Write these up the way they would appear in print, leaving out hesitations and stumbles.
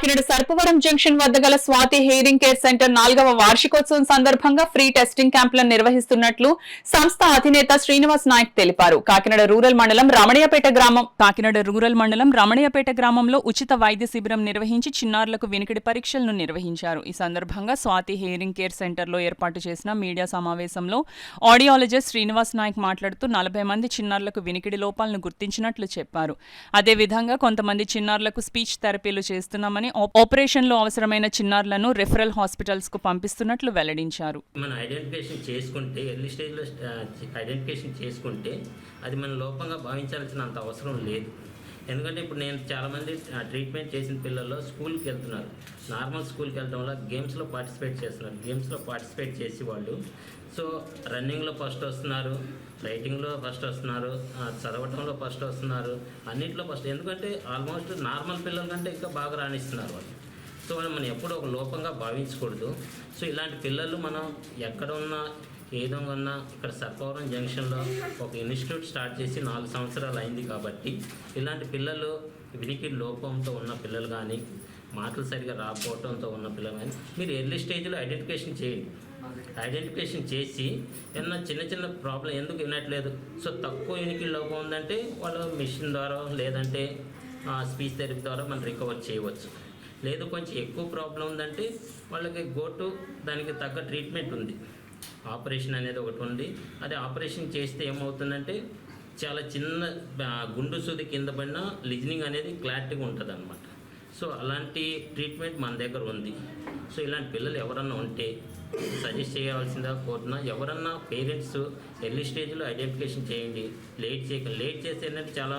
Kakinada Sarpavaram junction వద్ద గల Swathi హెయిరింగ్ care centre 4వ వార్షికోత్సవం సందర్భంగా ఫ్రీ టెస్టింగ్ క్యాంపులను నిర్వహిస్తున్నట్లు సంస్థ అధినేత శ్రీనివాస్ నాయక్ తెలిపారు. కాకినాడ రూరల్ మండలం రమణయ్యపేట గ్రామంలో ఉచిత వైద్య శిబిరం నిర్వహించి చిన్నారులకు వినికిడి పరీక్షలను నిర్వహించారు. ఈ సందర్భంగా స్వాతి హెయిరింగ్ కేర్ సెంటర్లో ఏర్పాటు చేసిన మీడియా సమావేశంలో ఆడియాలజిస్ట్ శ్రీనివాస్ నాయక్ మాట్లాడుతూ 40 మంది చిన్నారులకు వినికిడి లోపాలను గుర్తించినట్లు చెప్పారు. అదేవిధంగా కొంతమంది చిన్నారులకు స్పీచ్ థెరపీలు చేస్తున్నామని, ఆపరేషన్లో అవసరమైన చిన్నారులను రెఫరల్ హాస్పిటల్స్ కు పంపిస్తున్నట్లు వెల్లడించారు. మనం ఐడెంటిఫికేషన్ చేసుకుంటే, ఎర్లీ స్టేజ్లో ఐడెంటిఫికేషన్ చేసుకుంటే అది మన లోపంగా భావించాల్సినంత అవసరం లేదు. ఎందుకంటే ఇప్పుడు నేను చాలామంది ట్రీట్మెంట్ చేసిన పిల్లల్లో స్కూల్కి వెళ్తున్నారు. నార్మల్ స్కూల్కి వెళ్ళడం వల్ల గేమ్స్లో పార్టిసిపేట్ చేస్తున్నారు. గేమ్స్లో పార్టిసిపేట్ చేసి వాళ్ళు రన్నింగ్లో ఫస్ట్ వస్తున్నారు, రైటింగ్లో ఫస్ట్ వస్తున్నారు, చదవటంలో ఫస్ట్ వస్తున్నారు, అన్నింటిలో ఫస్ట్. ఎందుకంటే ఆల్మోస్ట్ నార్మల్ పిల్లల కంటే ఇంకా బాగా రాణిస్తున్నారు వాళ్ళు. మనం ఎప్పుడూ ఒక లోపంగా భావించకూడదు. ఇలాంటి పిల్లలు మనం ఎక్కడ ఉన్నా, ఏదో ఉన్నా, ఇక్కడ సర్పవరం జంక్షన్లో ఒక ఇన్స్టిట్యూట్ స్టార్ట్ చేసి 4 సంవత్సరాలు అయింది. కాబట్టి ఇలాంటి పిల్లలు, వినికిడి లోపంతో ఉన్న పిల్లలు కానీ, మాటలు సరిగా రాకపోవడంతో ఉన్న పిల్లలు కానీ మీరు ఎర్లీ స్టేజ్లో ఐడెంటిఫికేషన్ చేయండి. ఐడెంటిఫికేషన్ చేసి ఏమన్నా చిన్న ప్రాబ్లం ఎందుకు వినట్లేదు, తక్కువ వినికిడి లోపం ఉందంటే వాళ్ళు మిషన్ ద్వారా లేదంటే స్పీచ్ థెరపీ ద్వారా మనం రికవర్ చేయవచ్చు. లేదు కొంచెం ఎక్కువ ప్రాబ్లం ఉందంటే వాళ్ళకి దానికి తగ్గ ట్రీట్మెంట్ ఉంది. ఆపరేషన్ అనేది ఒకటి ఉంది. అది ఆపరేషన్ చేస్తే ఏమవుతుందంటే చాలా చిన్న గుండు సూది కింద పడిన లిజనింగ్ అనేది క్లారిటీగా ఉంటుంది అన్నమాట. అలాంటి ట్రీట్మెంట్ మన దగ్గర ఉంది. ఇలాంటి పిల్లలు ఎవరన్నా ఉంటే సజెస్ట్ చేయవలసిందిగా కోరుతున్నా. ఎవరన్నా పేరెంట్స్ ఎర్లీ స్టేజ్లో ఐడెంటిఫికేషన్ చేయండి. లేట్ చేస్తే ఏంటంటే చాలా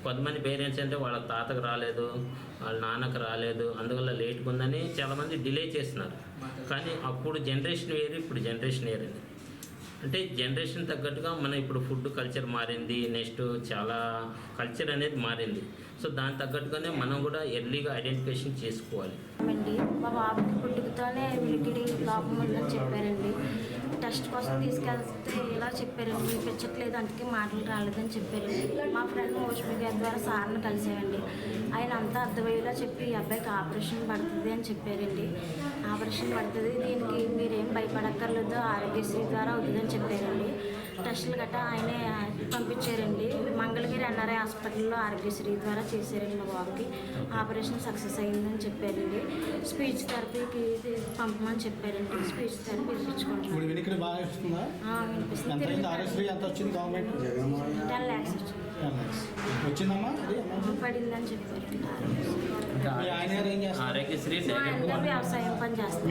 కొంతమంది పేరెంట్స్ అంటే వాళ్ళ తాతకు రాలేదు, వాళ్ళ నాన్నకు రాలేదు, అందువల్ల లేట్గా ఉందని చాలామంది డిలే చేస్తున్నారు. కానీ అప్పుడు జనరేషన్ వేరు, ఇప్పుడు జనరేషన్ వేరు. అంటే జనరేషన్ తగ్గట్టుగా మన ఇప్పుడు ఫుడ్ కల్చర్ మారింది, నెక్స్ట్ చాలా కల్చర్ అనేది మారింది. దాని తగ్గట్టుగానే మనం కూడా ఎర్లీగా ఐడెంటిఫికేషన్ చేసుకోవాలి. మా బాబుకి పుట్టుకతోనే వినికిడి లోపం ఉందని చెప్పారండి. టెస్ట్ కోసం తీసుకెళ్తే ఇలా చెప్పారండి, వినిపించట్లేదు, అందుకే మాటలు రాలేదని చెప్పారండి. మా ఫ్రెండ్ మోషమి గారి ద్వారా సార్ని కలిసామండి. ఆయన అంతా అర్థమయ్యేలా చెప్పి ఈ అబ్బాయికి ఆపరేషన్ పడుతుంది అని చెప్పారండి. ఆపరేషన్ పడుతుంది, దీనికి మీరేం భయపడక్కర్లేదు, ఆరోగ్యశ్రీ ద్వారా అవుతుందని చెప్పారండి. టెస్టులు గట్రా ఆయనే పంపించారండి. మంగళగిరి ఎన్ఆర్ఐ హాస్పిటల్లో ఆరోగ్యశ్రీ ద్వారా చేశారండి. మా బాబుకి ఆపరేషన్ సక్సెస్ అయ్యిందని చెప్పారండి. స్పీచ్ థెరపీకి పంపమని చెప్పారండి. Speech therapy ఇప్పించుకుంటున్నాం. 10 lakhs వచ్చిందమ్మా, పడిందని చెప్పారండి. ఆరోగ్యశ్రీ వ్యవసాయం పని చేస్తాం.